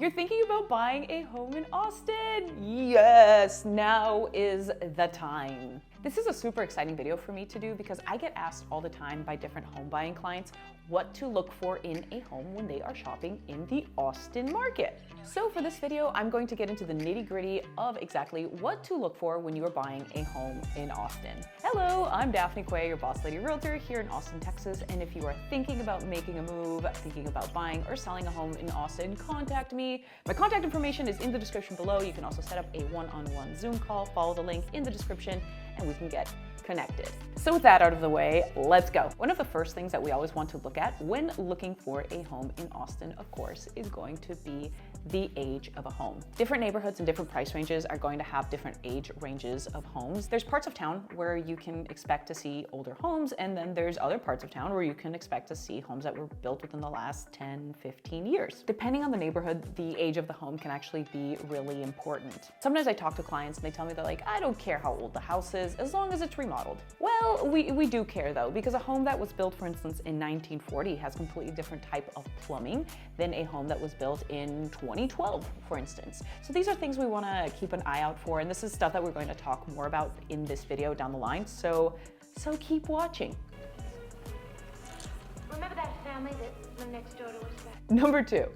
You're thinking about buying a home in Austin? Yes, now is the time. This is a super exciting video for me to do because I get asked all the time by different home buying clients what to look for in a home when they are shopping in the Austin market. So for this video, I'm going to get into the nitty-gritty of exactly what to look for when you are buying a home in Austin. Hello, I'm Daphne Quay, your boss lady realtor here in Austin, Texas. And if you are thinking about making a move, thinking about buying or selling a home in Austin, contact me. My contact information is in the description below. You can also set up a one-on-one Zoom call, follow the link in the description, and we can get connected. So with that out of the way, let's go. One of the first things that we always want to look at when looking for a home in Austin, of course, is going to be the age of a home. Different neighborhoods and different price ranges are going to have different age ranges of homes. There's parts of town where you can expect to see older homes, and then there's other parts of town where you can expect to see homes that were built within the last 10, 15 years. Depending on the neighborhood, the age of the home can actually be really important. Sometimes I talk to clients and they tell me they're like, I don't care how old the house is as long as it's remodeled. Well, we do care though, because a home that was built, for instance, in 1940 has a completely different type of plumbing than a home that was built in 2012, for instance. So these are things we want to keep an eye out for, and this is stuff that we're going to talk more about in this video down the line, so keep watching. Remember that family that lived next door to us? Number two,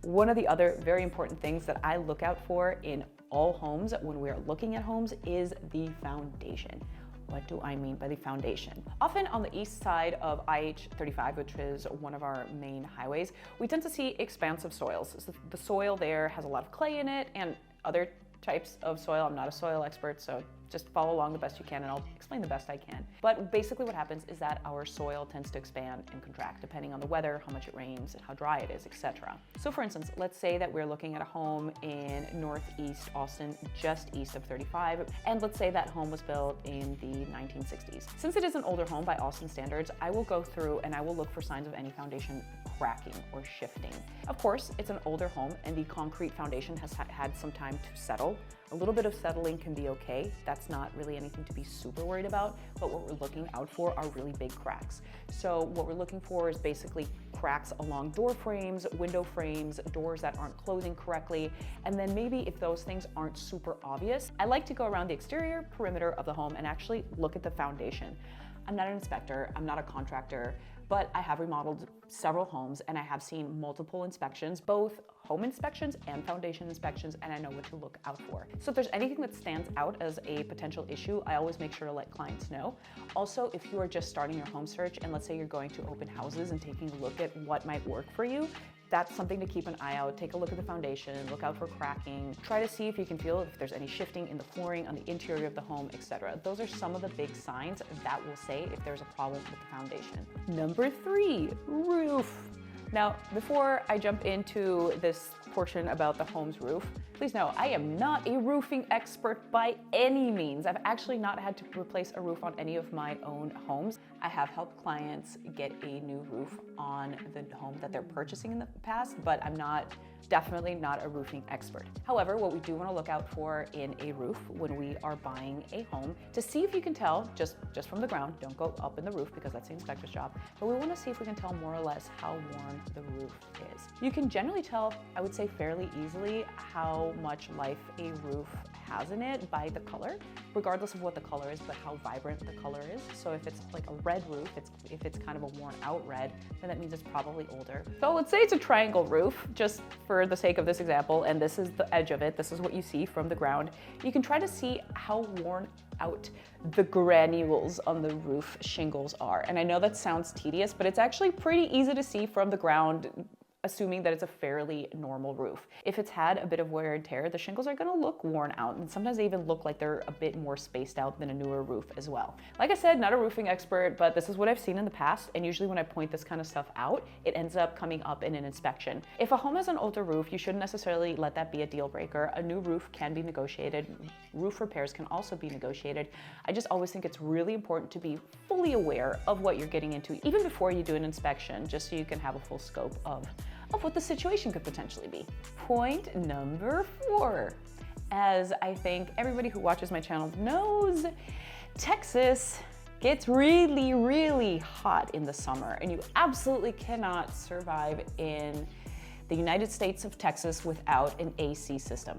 one of the other very important things that I look out for in all homes when we are looking at homes is the foundation. What do I mean by the foundation? Often on the east side of IH-35, which is one of our main highways, we tend to see expansive soils. So the soil there has a lot of clay in it and other types of soil. I'm not a soil expert, so just follow along the best you can and I'll explain the best I can. But basically what happens is that our soil tends to expand and contract depending on the weather, how much it rains, and how dry it is, etc. So for instance, let's say that we're looking at a home in Northeast Austin, just east of 35, and let's say that home was built in the 1960s. Since it is an older home by Austin standards, I will go through and I will look for signs of any foundation cracking or shifting. Of course, it's an older home and the concrete foundation has had some time to settle. A little bit of settling can be okay. That's not really anything to be super worried about, but what we're looking out for are really big cracks. So what we're looking for is basically cracks along door frames, window frames, doors that aren't closing correctly, and then maybe if those things aren't super obvious, I like to go around the exterior perimeter of the home and actually look at the foundation. I'm not an inspector, I'm not a contractor, but I have remodeled several homes and I have seen multiple inspections, both home inspections and foundation inspections, and I know what to look out for. So if there's anything that stands out as a potential issue, I always make sure to let clients know. Also, if you are just starting your home search and let's say you're going to open houses and taking a look at what might work for you, that's something to keep an eye out. Take a look at the foundation, look out for cracking, try to see if you can feel if there's any shifting in the flooring, on the interior of the home, etc. Those are some of the big signs that will say if there's a problem with the foundation. Number three, roof. Now, before I jump into this portion about the home's roof, please know I am not a roofing expert by any means. I've actually not had to replace a roof on any of my own homes. I have helped clients get a new roof on the home that they're purchasing in the past, but I'm definitely not a roofing expert. However, what we do want to look out for in a roof when we are buying a home, to see if you can tell just from the ground, don't go up in the roof because that's the inspector's job, but we want to see if we can tell more or less how worn the roof is. You can generally tell, I would say fairly easily, how much life a roof has in it by the color, regardless of what the color is, but how vibrant the color is. So if it's like a red roof, if it's kind of a worn out red, then that means it's probably older. So let's say it's a triangle roof, just for the sake of this example, and this is the edge of it. This is what you see from the ground. You can try to see how worn out the granules on the roof shingles are. And I know that sounds tedious, but it's actually pretty easy to see from the ground, assuming that it's a fairly normal roof. If it's had a bit of wear and tear, the shingles are gonna look worn out, and sometimes they even look like they're a bit more spaced out than a newer roof as well. Like I said, not a roofing expert, but this is what I've seen in the past, and usually when I point this kind of stuff out, it ends up coming up in an inspection. If a home has an older roof, you shouldn't necessarily let that be a deal breaker. A new roof can be negotiated. Roof repairs can also be negotiated. I just always think it's really important to be fully aware of what you're getting into, even before you do an inspection, just so you can have a full scope of what the situation could potentially be. Point number 4. As I think everybody who watches my channel knows, Texas gets really, really hot in the summer, and you absolutely cannot survive in the United States of Texas without an AC system.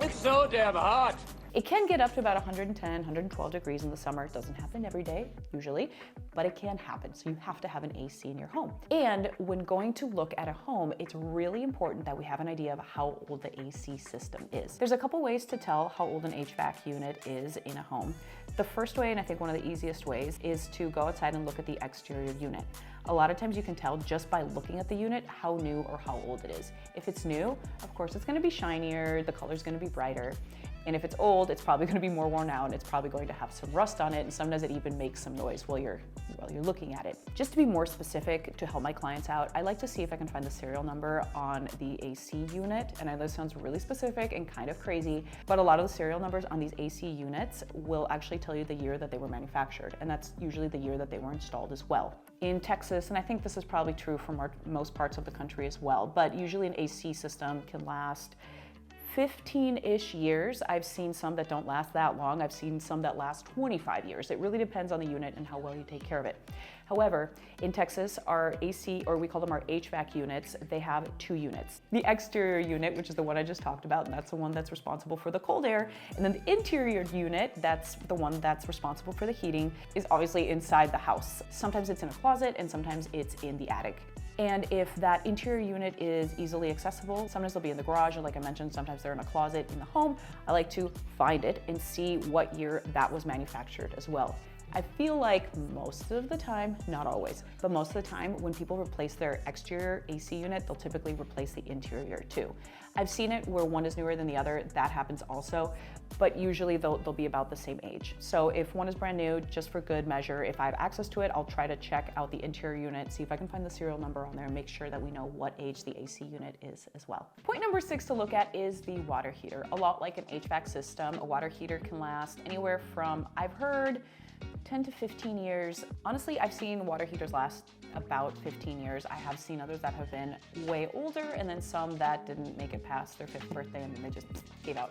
It's so damn hot. It can get up to about 110, 112 degrees in the summer. It doesn't happen every day, usually, but it can happen. So you have to have an AC in your home. And when going to look at a home, it's really important that we have an idea of how old the AC system is. There's a couple ways to tell how old an HVAC unit is in a home. The first way, and I think one of the easiest ways, is to go outside and look at the exterior unit. A lot of times you can tell just by looking at the unit how new or how old it is. If it's new, of course it's gonna be shinier, the color's gonna be brighter. And if it's old, it's probably gonna be more worn out, and it's probably going to have some rust on it, and sometimes it even makes some noise while you're looking at it. Just to be more specific, to help my clients out, I like to see if I can find the serial number on the AC unit. And I know this sounds really specific and kind of crazy, but a lot of the serial numbers on these AC units will actually tell you the year that they were manufactured, and that's usually the year that they were installed as well. In Texas, and I think this is probably true for most parts of the country as well, but usually an AC system can last 15-ish years. I've seen some that don't last that long. I've seen some that last 25 years. It really depends on the unit and how well you take care of it. However, in Texas, our AC, or we call them our HVAC units, they have 2 units. The exterior unit, which is the one I just talked about, and that's the one that's responsible for the cold air. And then the interior unit, that's the one that's responsible for the heating, is obviously inside the house. Sometimes it's in a closet and sometimes it's in the attic. And if that interior unit is easily accessible, sometimes they'll be in the garage, or like I mentioned, sometimes they're in a closet in the home. I like to find it and see what year that was manufactured as well. I feel like most of the time, not always, but most of the time when people replace their exterior AC unit, they'll typically replace the interior too. I've seen it where one is newer than the other, that happens also, but usually they'll be about the same age. So if one is brand new, just for good measure, if I have access to it, I'll try to check out the interior unit, see if I can find the serial number on there, and make sure that we know what age the AC unit is as well. Point number 6 to look at is the water heater. A lot like an HVAC system, a water heater can last anywhere from, I've heard, 10 to 15 years. Honestly, I've seen water heaters last about 15 years. I have seen others that have been way older, and then some that didn't make it past their 5th birthday and then they just gave out.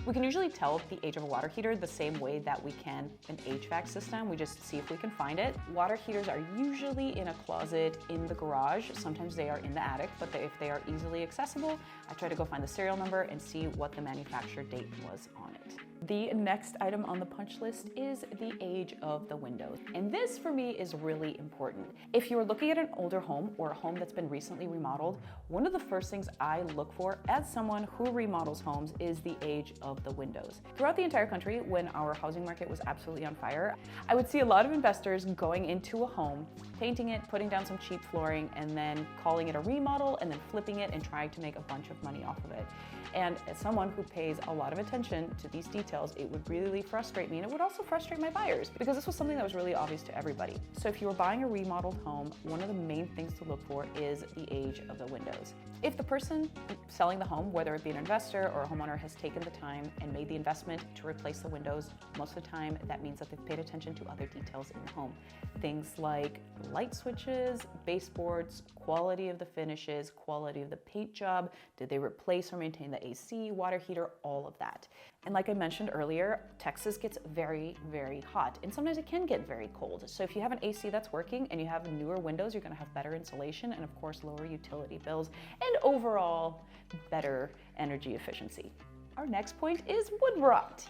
We can usually tell the age of a water heater the same way that we can an HVAC system. We just see if we can find it. Water heaters are usually in a closet in the garage. Sometimes they are in the attic, but if they are easily accessible, I try to go find the serial number and see what the manufacture date was on it. The next item on the punch list is the age of the windows. And this for me is really important. If you're looking at an older home or a home that's been recently remodeled, one of the first things I look for as someone who remodels homes is the age of the windows. Throughout the entire country, when our housing market was absolutely on fire, I would see a lot of investors going into a home, painting it, putting down some cheap flooring, and then calling it a remodel, and then flipping it and trying to make a bunch of money off of it. And as someone who pays a lot of attention to these details, it would really frustrate me, and it would also frustrate my buyers, because this was something that was really obvious to everybody. So if you were buying a remodeled home, one of the main things to look for is the age of the windows. If the person selling the home, whether it be an investor or a homeowner, has taken the time and made the investment to replace the windows, most of the time that means that they've paid attention to other details in the home. Things like light switches, baseboards, quality of the finishes, quality of the paint job, did they replace or maintain the AC, water heater, all of that. And like I mentioned earlier, Texas gets very, very hot, and sometimes it can get very cold. So if you have an AC that's working and you have newer windows, you're gonna have better insulation and of course lower utility bills and overall better energy efficiency. Our next point is wood rot.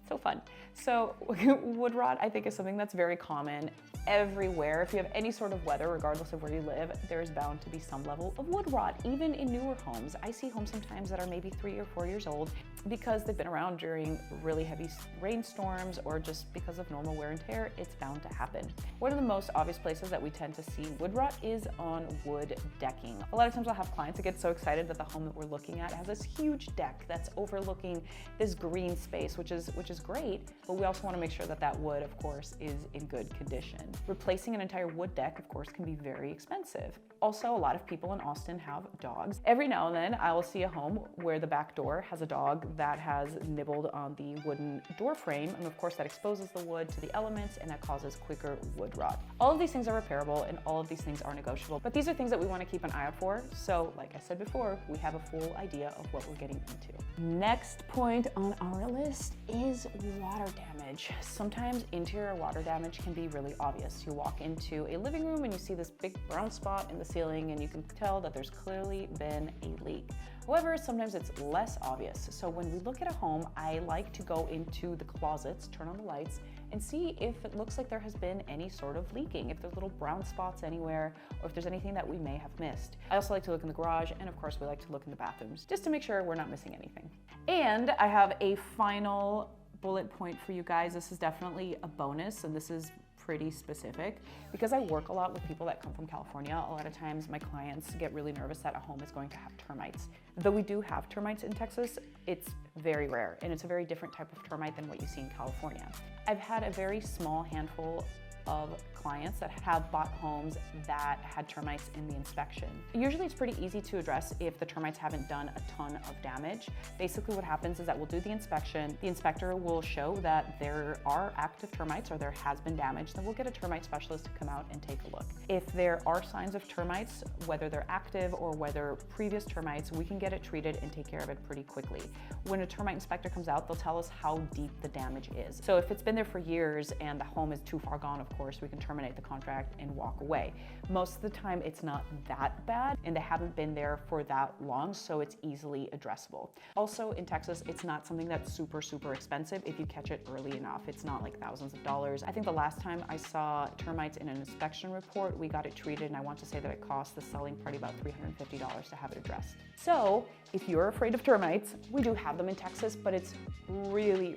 So fun. So wood rot, I think, is something that's very common everywhere. If you have any sort of weather, regardless of where you live, there's bound to be some level of wood rot, even in newer homes. I see homes sometimes that are maybe 3 or 4 years old because they've been around during really heavy rainstorms or just because of normal wear and tear. It's bound to happen. One of the most obvious places that we tend to see wood rot is on wood decking. A lot of times I'll have clients that get so excited that the home that we're looking at has this huge deck that's overlooking this green space, which is great, but we also want to make sure that that wood, of course, is in good condition. Replacing an entire wood deck, of course, can be very expensive. Also, a lot of people in Austin have dogs. Every now and then, I will see a home where the back door has a dog that has nibbled on the wooden door frame, and of course that exposes the wood to the elements and that causes quicker wood rot. All of these things are repairable and all of these things are negotiable, but these are things that we want to keep an eye out for. So like I said before, we have a full idea of what we're getting into. Next point on our list is water damage. Sometimes interior water damage can be really obvious. obvious. You walk into a living room and you see this big brown spot in the ceiling and you can tell that there's clearly been a leak. However, sometimes it's less obvious. So when we look at a home, I like to go into the closets, turn on the lights, and see if it looks like there has been any sort of leaking, if there's little brown spots anywhere, or if there's anything that we may have missed. I also like to look in the garage, and of course we like to look in the bathrooms, just to make sure we're not missing anything. And I have a final bullet point for you guys. This is definitely a bonus, and this is pretty specific. Because I work a lot with people that come from California, a lot of times my clients get really nervous that a home is going to have termites. Though we do have termites in Texas, it's very rare, and it's a very different type of termite than what you see in California. I've had a very small handful of clients that have bought homes that had termites in the inspection. Usually it's pretty easy to address if the termites haven't done a ton of damage. Basically what happens is that we'll do the inspection, the inspector will show that there are active termites or there has been damage, then we'll get a termite specialist to come out and take a look. If there are signs of termites, whether they're active or whether previous termites, we can get it treated and take care of it pretty quickly. When a termite inspector comes out, they'll tell us how deep the damage is. So if it's been there for years and the home is too far gone, of course, we can terminate the contract and walk away. Most of the time it's not that bad and they haven't been there for that long, so it's easily addressable. Also in Texas, it's not something that's super expensive if you catch it early enough. It's not like thousands of dollars. I think the last time I saw termites in an inspection report, we got it treated, and I want to say that it cost the selling party about $350 to have it addressed. So if you're afraid of termites, we do have them in Texas, but it's really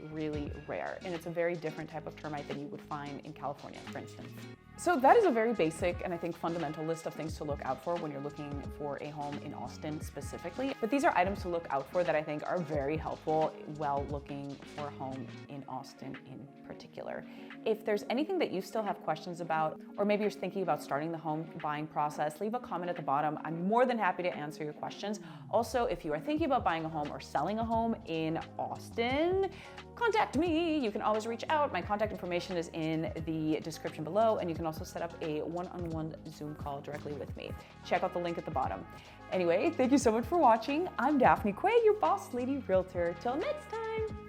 rare, and it's a very different type of termite than you would find in California, for instance. So that is a very basic and I think fundamental list of things to look out for when you're looking for a home in Austin specifically. But these are items to look out for that I think are very helpful while looking for a home in Austin in particular. If there's anything that you still have questions about, or maybe you're thinking about starting the home buying process, leave a comment at the bottom. I'm more than happy to answer your questions. Also, if you are thinking about buying a home or selling a home in Austin, contact me. You can always reach out. My contact information is in the description below, and you can also set up a one-on-one Zoom call directly with me. Check out the link at the bottom. Anyway, thank you so much for watching. I'm Daphne Quay, your boss lady realtor. Till next time.